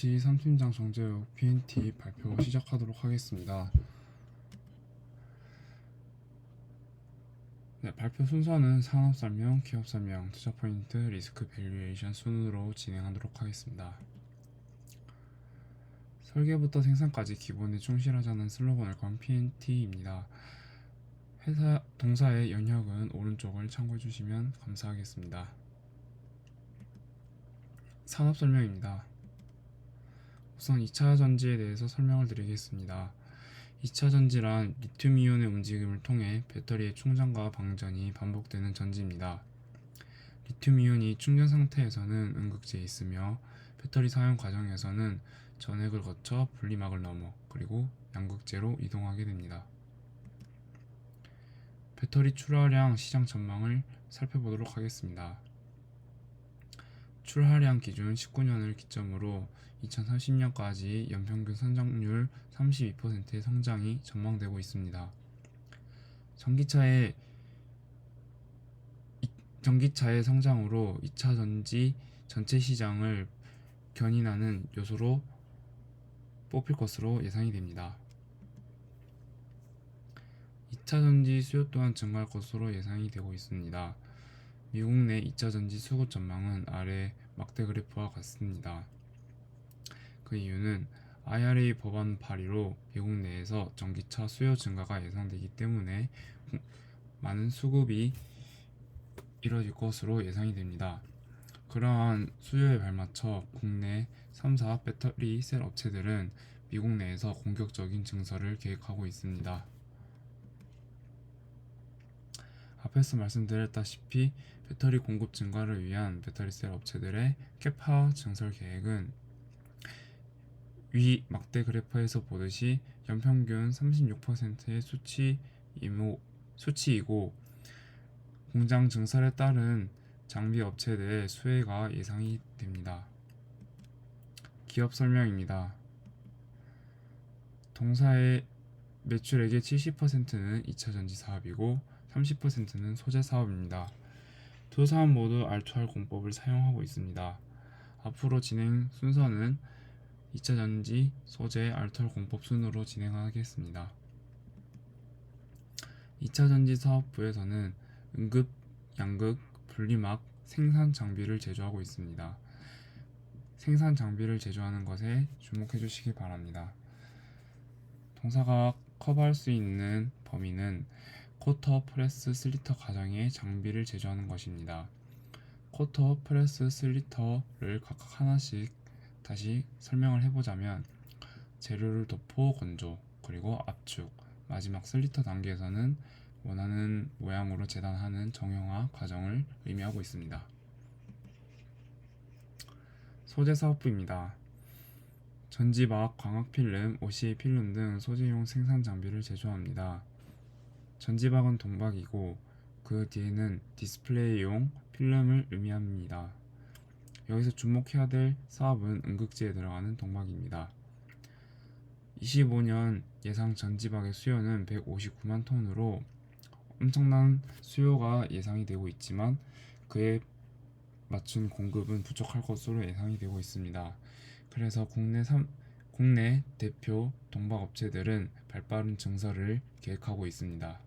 3팀장 정재욱 PNT 발표 시작하도록 하겠습니다. 발표 순서는 산업 설명, 기업 설명, 투자 포인트, 리스크 밸류에이션 순으로 진행하도록 하겠습니다. 설계부터 생산까지 기본에 충실하자는 슬로건을 건 PNT입니다. 회사 동사의 영역은 오른쪽을 참고해 주시면 감사하겠습니다. 산업 설명입니다. 우선 2차 전지에 대해서 설명을 드리겠습니다. 2차 전지란 리튬이온의 움직임을 통해 배터리의 충전과 방전이 반복되는 전지입니다. 리튬이온이 충전 상태에서는 음극재에 있으며 배터리 사용 과정에서는 전액을 거쳐 분리막을 넘어 그리고 양극재로 이동하게 됩니다. 배터리 출하량 시장 전망을 살펴보도록 하겠습니다. 출하량 기준 19년을 기점으로 2030년까지 연평균 성장률 32%의 성장이 전망되고 있습니다. 전기차의 성장으로 2차 전지 전체 시장을 견인하는 요소로 뽑힐 것으로 예상이 됩니다. 2차 전지 수요 또한 증가할 것으로 예상이 되고 있습니다. 미국 내 2차 전지 수급 전망은 아래 막대 그래프와 같습니다. 그 이유는 IRA 법안 발의로 미국 내에서 전기차 수요 증가가 예상되기 때문에 많은 수급이 이뤄질 것으로 예상이 됩니다. 그러한 수요에 발맞춰 국내 3사 배터리 셀 업체들은 미국 내에서 공격적인 증설을 계획하고 있습니다. 앞에서 말씀드렸다시피 배터리 공급 증가를 위한 배터리 셀 업체들의 캐파 증설 계획은 위 막대 그래프에서 보듯이 연평균 36%의 수치이고 공장 증설에 따른 장비 업체들의 수혜가 예상이 됩니다. 기업 설명입니다. 동사의 매출액의 70%는 2차 전지 사업이고 30%는 소재 사업입니다. 두 사업 모두 R2R 공법을 사용하고 있습니다. 앞으로 진행 순서는 2차 전지, 소재, R2R 공법 순으로 진행하겠습니다. 2차 전지 사업부에서는 음극, 양극, 분리막, 생산 장비를 제조하고 있습니다. 생산 장비를 제조하는 것에 주목해 주시기 바랍니다. 동사가 커버할 수 있는 범위는 쿼터, 프레스, 슬리터 과정의 장비를 제조하는 것입니다. 쿼터, 프레스, 슬리터를 각각 하나씩 다시 설명을 해보자면 재료를 도포, 건조, 그리고 압축, 마지막 슬리터 단계에서는 원하는 모양으로 재단하는 정형화 과정을 의미하고 있습니다. 소재 사업부입니다. 전지막, 광학필름, OCA 필름 등 소재용 생산 장비를 제조합니다. 전지박은 동박이고 그 뒤에는 디스플레이용 필름을 의미합니다. 여기서 주목해야 될 사업은 음극재에 들어가는 동박입니다. 25년 예상 전지박의 수요는 159만 톤으로 엄청난 수요가 예상이 되고 있지만 그에 맞춘 공급은 부족할 것으로 예상이 되고 있습니다. 그래서 국내 대표 동박 업체들은 발빠른 증설을 계획하고 있습니다.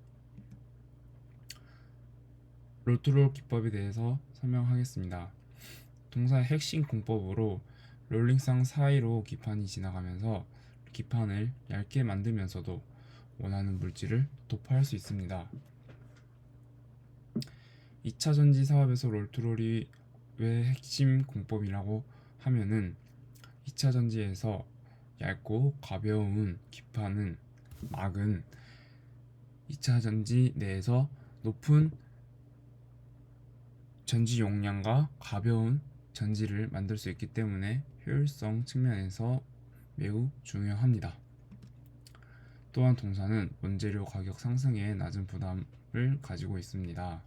롤투롤 기법에 대해서 설명하겠습니다. 동사의 핵심 공법으로 롤링상 사이로 기판이 지나가면서 기판을 얇게 만들면서도 원하는 물질을 도포할 수 있습니다. 2차 전지 사업에서 롤투롤이 왜 핵심 공법이라고 하면은 2차 전지에서 얇고 가벼운 기판은 막은 2차 전지 내에서 높은 전지 용량과 가벼운 전지를 만들 수 있기 때문에 효율성 측면에서 매우 중요합니다. 또한 동사는 원재료 가격 상승에 낮은 부담을 가지고 있습니다.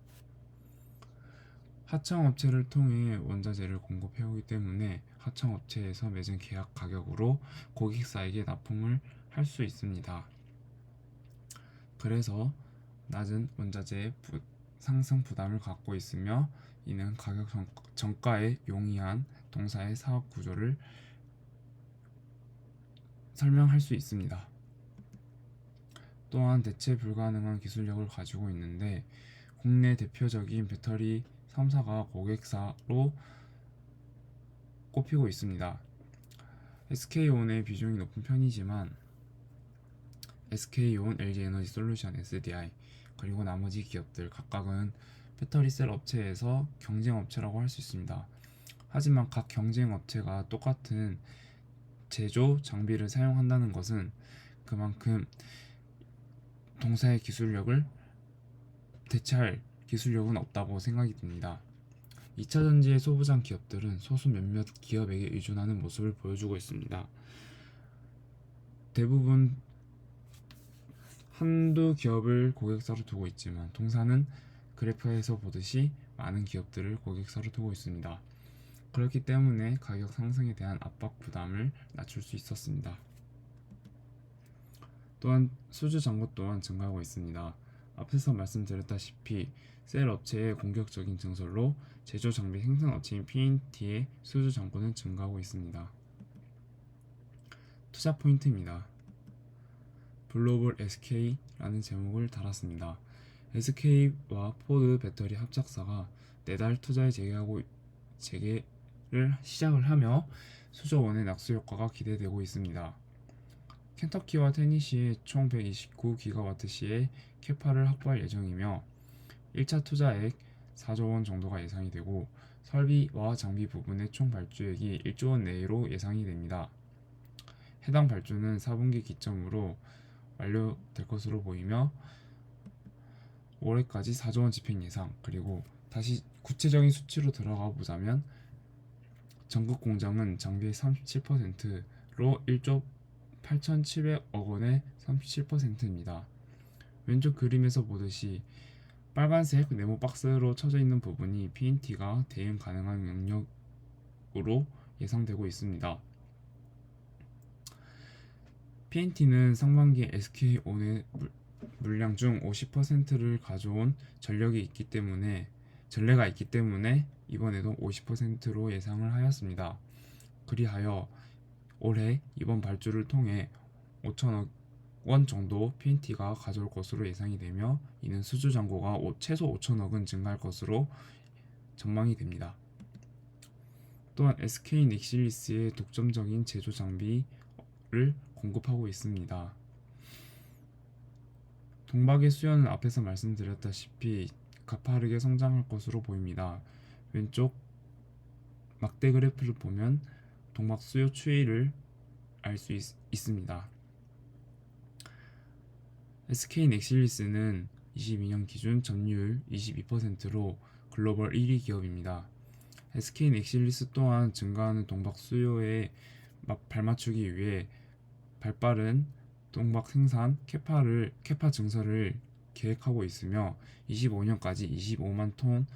하청업체를 통해 원자재를 공급해오기 때문에 하청업체에서 맺은 계약 가격으로 고객사에게 납품을 할 수 있습니다. 그래서 낮은 원자재 상승 부담을 갖고 있으며 이는 가격 정가에 용이한 동사의 사업 구조를 설명할 수 있습니다. 또한 대체 불가능한 기술력을 가지고 있는데 국내 대표적인 배터리 3사가 고객사로 꼽히고 있습니다. SK온의 비중이 높은 편이지만 SK온, LG에너지솔루션, SDI 그리고 나머지 기업들 각각은 배터리 셀 업체에서 경쟁 업체라고 할 수 있습니다. 하지만 각 경쟁 업체가 똑같은 제조 장비를 사용한다는 것은 그만큼 동사의 기술력을 대체할 기술력은 없다고 생각이 듭니다. 2차 전지의 소부장 기업들은 소수 몇몇 기업에게 의존하는 모습을 보여주고 있습니다. 대부분 한두 기업을 고객사로 두고 있지만 동사는 그래프에서 보듯이 많은 기업들을 고객사로 두고 있습니다. 그렇기 때문에 가격 상승에 대한 압박 부담을 낮출 수 있었습니다. 또한 수주 잔고 또한 증가하고 있습니다. 앞에서 말씀드렸다시피 셀 업체의 공격적인 증설로 제조 장비 생산 업체인 P&T의 수주 잔고는 증가하고 있습니다. 투자 포인트입니다. 글로벌 SK라는 제목을 달았습니다. SK와 포드 배터리 합작사가 내달 투자에 재개를 시작을 하며 수조 원의 낙수 효과가 기대되고 있습니다. 켄터키와 테니시의 총 129GW시의 캐파를 확보할 예정이며 1차 투자액 4조 원 정도가 예상이 되고 설비와 장비 부분의 총 발주액이 1조 원 내로 예상이 됩니다. 해당 발주는 4분기 기점으로 완료될 것으로 보이며 올해까지 4조 원 집행 예상. 그리고 다시 구체적인 수치로 들어가 보자면 전국 공장은 장비의 37%로 1조 8,700억 원의 37%입니다. 왼쪽 그림에서 보듯이 빨간색 네모 박스로 쳐져 있는 부분이 P&T가 대응 가능한 영역으로 예상되고 있습니다. P&T는 상반기에 SK온의 물량 중 50%를 가져온 전례가 있기 때문에 이번에도 50%로 예상을 하였습니다. 그리하여 올해 이번 발주를 통해 5천억 원 정도 P&T가 가져올 것으로 예상이 되며 이는 수주 잔고가 최소 5천억은 증가할 것으로 전망이 됩니다. 또한 SK 넥실리스의 독점적인 제조 장비를 공급하고 있습니다. 동박의 수요는 앞에서 말씀드렸다시피 가파르게 성장할 것으로 보입니다. 왼쪽 막대 그래프를 보면 동박 수요 추이를 알 수 있습니다. SK 넥실리스는 22년 기준 점유율 22%로 글로벌 1위 기업입니다. SK 넥실리스 또한 증가하는 동박 수요에 발맞추기 위해 발빠른 동박 생산 캐파 증설을 계획하고 있으며 25년까지 25만 톤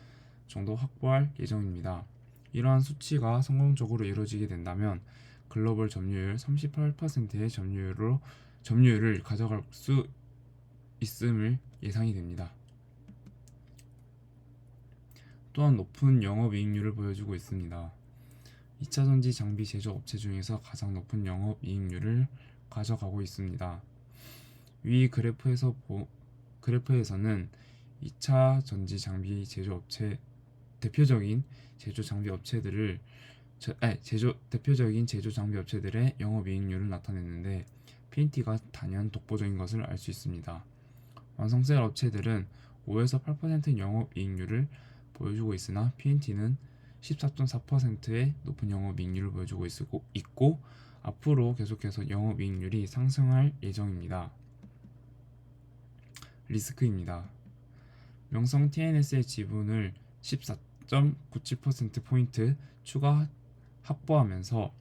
정도 확보할 예정입니다. 이러한 수치가 성공적으로 이루어지게 된다면 글로벌 점유율 38%의 점유율을 가져갈 수 있음을 예상이 됩니다. 또한 높은 영업이익률을 보여주고 있습니다. 2차 전지 장비 제조 업체 중에서 가장 높은 영업이익률을 가져가고 있습니다. 위 그래프에서는 2차 전지 장비 제조 업체 대표적인 제조 장비 업체들의 영업이익률을 나타냈는데 P&T가 단연 독보적인 것을 알 수 있습니다. 완성셀 업체들은 5에서 8% 영업이익률을 보여주고 있으나 P&T는 14.4%의 높은 영업이익률을 보여주고 있고 앞으로 계속해서 영업이익률이 상승할 예정입니다. 리스크입니다. 명성 TNS의 지분을 14.97%포인트 추가 확보하면서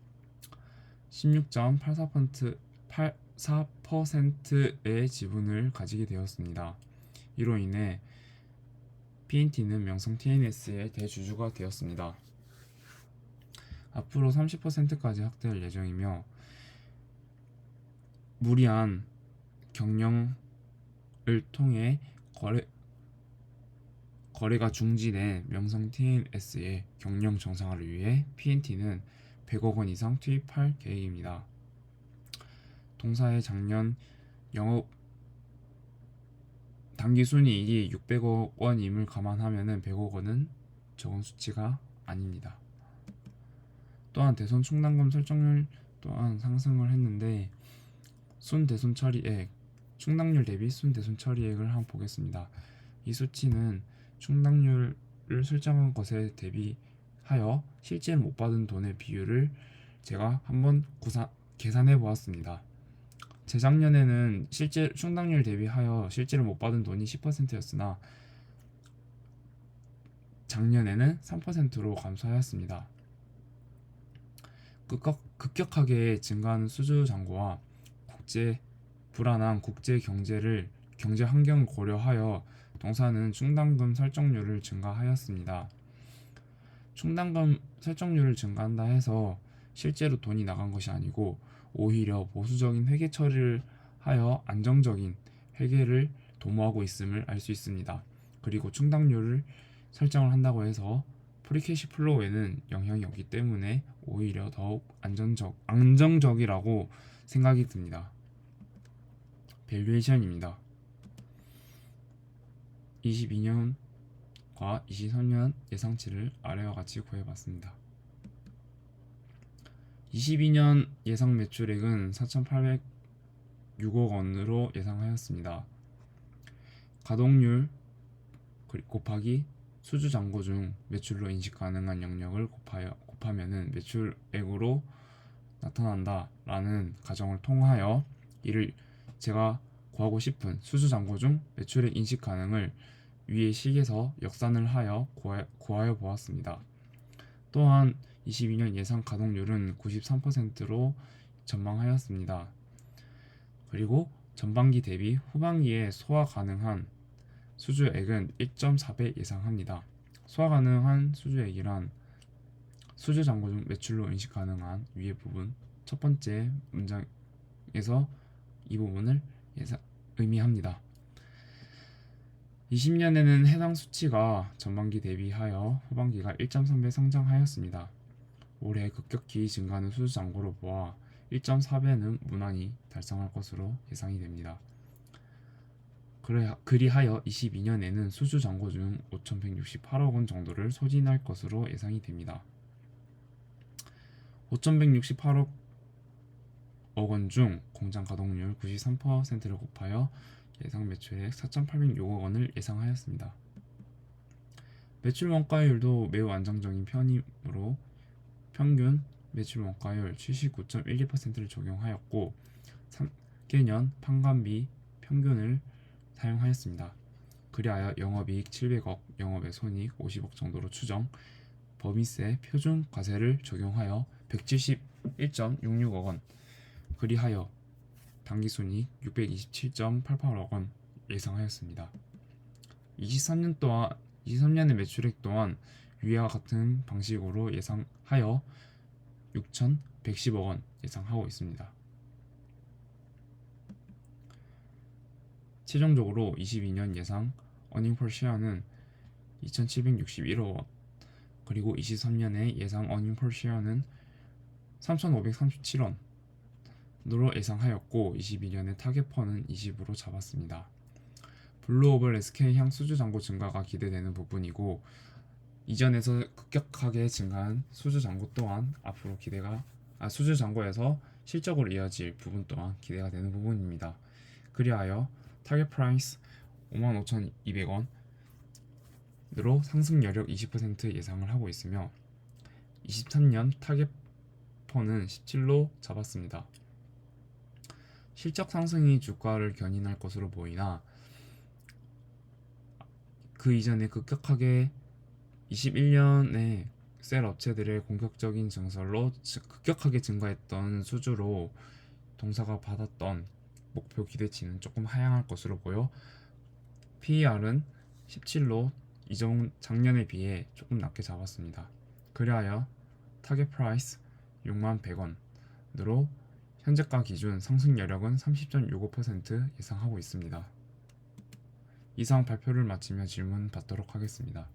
16.84%의 지분을 가지게 되었습니다. 이로 인해 P&T는 명성 TNS의 대주주가 되었습니다. 앞으로 30%까지 확대할 예정이며 무리한 경영을 통해 거래가 중지된 명성 TNS의 경영 정상화를 위해 P&T는 100억 원 이상 투입할 계획입니다. 동사의 작년 영업 당기순이익이 600억 원임을 감안하면 100억 원은 적은 수치가 아닙니다. 또한 대손 충당금 설정률 또한 상승을 했는데 순대손 처리액, 충당률 대비 순대손 처리액을 한번 보겠습니다. 이 수치는 충당률을 설정한 것에 대비하여 실제로 못 받은 돈의 비율을 제가 한번 계산해 보았습니다. 재작년에는 실제 충당률 대비하여 실제로 못 받은 돈이 10%였으나 작년에는 3%로 감소하였습니다. 급격하게 증가하는 수주 잔고와 불안한 국제 경제 환경을 고려하여 동사는 충당금 설정률을 증가하였습니다. 충당금 설정률을 증가한다 해서 실제로 돈이 나간 것이 아니고 오히려 보수적인 회계 처리를 하여 안정적인 회계를 도모하고 있음을 알 수 있습니다. 그리고 충당률을 설정을 한다고 해서 프리캐시 플로우에는 영향이 없기 때문에 오히려 더욱 안정적이라고 생각이 듭니다. 밸류에이션입니다. 22년과 23년 예상치를 아래와 같이 구해봤습니다. 22년 예상 매출액은 4,806억 원으로 예상하였습니다. 가동률 곱하기 수주 잔고 중 매출로 인식 가능한 영역을 곱하면 매출액으로 나타난다 라는 가정을 통하여 이를 제가 구하고 싶은 수주 잔고 중 매출액 인식 가능을 위의 식에서 역산을 하여 구하여 보았습니다. 또한 22년 예상 가동률은 93%로 전망하였습니다. 그리고 전반기 대비 후반기에 소화 가능한 수주액은 1.4배 예상합니다. 소화 가능한 수주액이란 수주 잔고 중 매출로 인식 가능한 위의 부분 첫 번째 문장에서 이 부분을 의미합니다. 20년에는 해당 수치가 전반기 대비하여 후반기가 1.3배 성장하였습니다. 올해 급격히 증가하는 수주 잔고로 보아 1.4배는 무난히 달성할 것으로 예상이 됩니다. 그리하여 22년에는 수주 잔고 중 5,168억 원 정도를 소진할 것으로 예상이 됩니다. 5,168억 원 중 공장 가동률 93%를 곱하여 예상 매출액 4,806억 원을 예상하였습니다. 매출 원가율도 매우 안정적인 편이므로 평균 매출 원가율 79.12%를 적용하였고 3개년 판관비 평균을 사용하였습니다. 그리하여 영업이익 700억, 영업외 손익 50억 정도로 추정, 법인세 표준 과세를 적용하여 171.66억 원, 그리하여 당기순이익 627.88억 원 예상하였습니다. 23년의 매출액 또한 위와 같은 방식으로 예상하여 6,110억 원 예상하고 있습니다. 최종적으로 22년 예상 어닝 per share는 2,761억 원, 그리고 23년의 예상 어닝 per share는 3,537원으로 예상하였고 22년의 타겟펀은 20으로 잡았습니다. 블루오벌 SK향 수주 잔고 증가가 기대되는 부분이고 이전에서 급격하게 증가한 수주 잔고 또한 앞으로 수주 잔고에서 실적으로 이어질 부분 또한 기대가 되는 부분입니다. 그리하여 타겟 프라이스 55,200원으로 상승 여력 20% 예상을 하고 있으며 23년 타겟 펀은 17로 잡았습니다. 실적 상승이 주가를 견인할 것으로 보이나 그 이전에 급격하게 21년에 셀 업체들의 공격적인 증설로 급격하게 증가했던 수주로 동사가 받았던 목표 기대치는 조금 하향할 것으로 보여 PER은 17로 작년에 비해 조금 낮게 잡았습니다. 그리하여 타겟 프라이스 61,100원으로 현재가 기준 상승 여력은 30.65% 예상하고 있습니다. 이상 발표를 마치며 질문 받도록 하겠습니다.